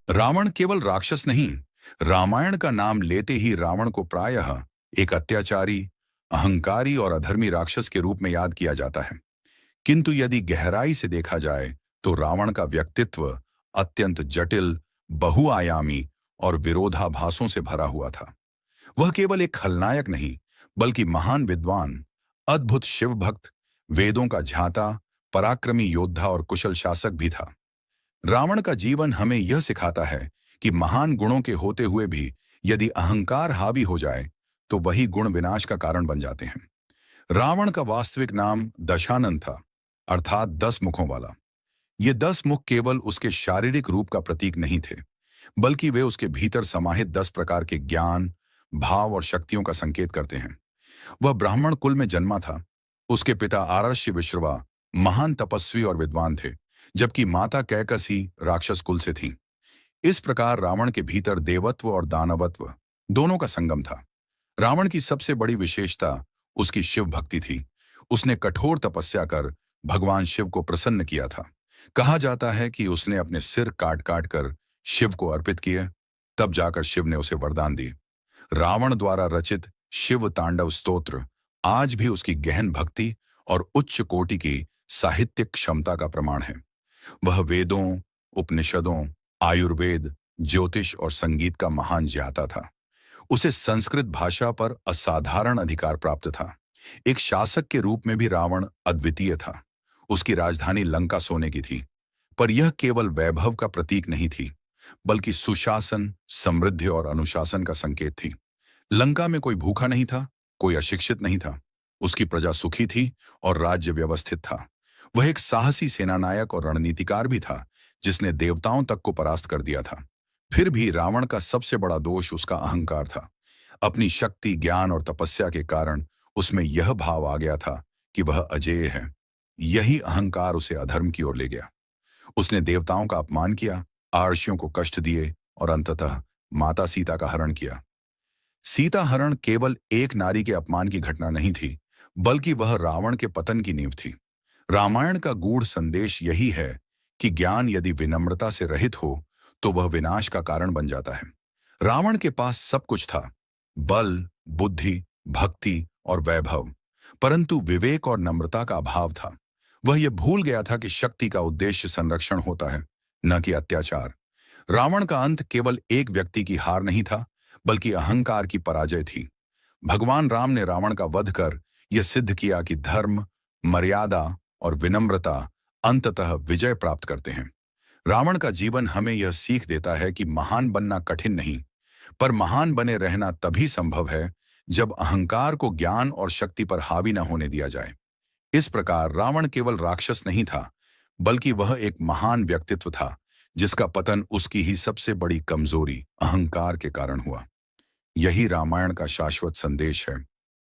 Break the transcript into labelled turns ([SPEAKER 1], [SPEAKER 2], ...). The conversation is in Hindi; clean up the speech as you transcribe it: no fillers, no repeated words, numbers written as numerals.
[SPEAKER 1] रावण केवल राक्षस नहीं, रामायण का नाम लेते ही रावण को प्रायः एक अत्याचारी, अहंकारी और अधर्मी राक्षस के रूप में याद किया जाता है। किंतु यदि गहराई से देखा जाए तो रावण का व्यक्तित्व अत्यंत जटिल, बहुआयामी और विरोधाभासों से भरा हुआ था। वह केवल एक खलनायक नहीं, बल्कि महान विद्वान, अद्भुत शिव भक्त, वेदों का झाता, पराक्रमी योद्धा और कुशल शासक भी था। रावण का जीवन हमें यह सिखाता है कि महान गुणों के होते हुए भी यदि अहंकार हावी हो जाए तो वही गुण विनाश का कारण बन जाते हैं। रावण का वास्तविक नाम दशानन था, अर्थात 10 मुखों वाला। ये 10 मुख केवल उसके शारीरिक रूप का प्रतीक नहीं थे, बल्कि वे उसके भीतर समाहित 10 प्रकार के ज्ञान, भाव और शक्तियों का संकेत करते हैं। वह ब्राह्मण कुल में जन्मा था। उसके पिता आरश्य विश्रवा महान तपस्वी और विद्वान थे, जबकि माता कैकसी राक्षस कुल से थीं। इस प्रकार रावण के भीतर देवत्व और दानवत्व दोनों का संगम था। रावण की सबसे बड़ी विशेषता उसकी शिव भक्ति थी। उसने कठोर तपस्या कर भगवान शिव को प्रसन्न किया था। कहा जाता है कि उसने अपने सिर काट काट कर शिव को अर्पित किए, तब जाकर शिव ने उसे वरदान दी। रावण द्वारा रचित शिव तांडव स्तोत्र आज भी उसकी गहन भक्ति और उच्च कोटि की साहित्यिक क्षमता का प्रमाण है। वह वेदों, उपनिषदों, आयुर्वेद, ज्योतिष और संगीत का महान ज्ञाता था। उसे संस्कृत भाषा पर असाधारण अधिकार प्राप्त था। एक शासक के रूप में भी रावण अद्वितीय था। उसकी राजधानी लंका सोने की थी, पर यह केवल वैभव का प्रतीक नहीं थी, बल्कि सुशासन, समृद्धि और अनुशासन का संकेत थी। लंका में कोई भूखा नहीं था, कोई अशिक्षित नहीं था। उसकी प्रजा सुखी थी और राज्य व्यवस्थित था। वह एक साहसी सेनानायक और रणनीतिकार भी था, जिसने देवताओं तक को परास्त कर दिया था। फिर भी रावण का सबसे बड़ा दोष उसका अहंकार था। अपनी शक्ति, ज्ञान और तपस्या के कारण उसमें यह भाव आ गया था कि वह अजेय है। यही अहंकार उसे अधर्म की ओर ले गया। उसने देवताओं का अपमान किया, आर्षियों को कष्ट दिए और अंततः माता सीता का हरण किया। सीता हरण केवल एक नारी के अपमान की घटना नहीं थी, बल्कि वह रावण के पतन की नींव थी। रामायण का गूढ़ संदेश यही है कि ज्ञान यदि विनम्रता से रहित हो तो वह विनाश का कारण बन जाता है। रावण के पास सब कुछ था, बल, बुद्धि, भक्ति और वैभव, परंतु विवेक और नम्रता का अभाव था। वह यह भूल गया था कि शक्ति का उद्देश्य संरक्षण होता है, न कि अत्याचार। रावण का अंत केवल एक व्यक्ति की हार नहीं था, बल्कि अहंकार की पराजय थी। भगवान राम ने रावण का वध कर यह सिद्ध किया कि धर्म, मर्यादा और विनम्रता अंततः विजय प्राप्त करते हैं। रावण का जीवन हमें यह सीख देता है कि महान बनना कठिन नहीं, पर महान बने रहना तभी संभव है जब अहंकार को ज्ञान और शक्ति पर हावी न होने दिया जाए। इस प्रकार रावण केवल राक्षस नहीं था, बल्कि वह एक महान व्यक्तित्व था, जिसका पतन उसकी ही सबसे बड़ी कमजोरी, अहंकार के कारण हुआ। यही रामायण का शाश्वत संदेश है।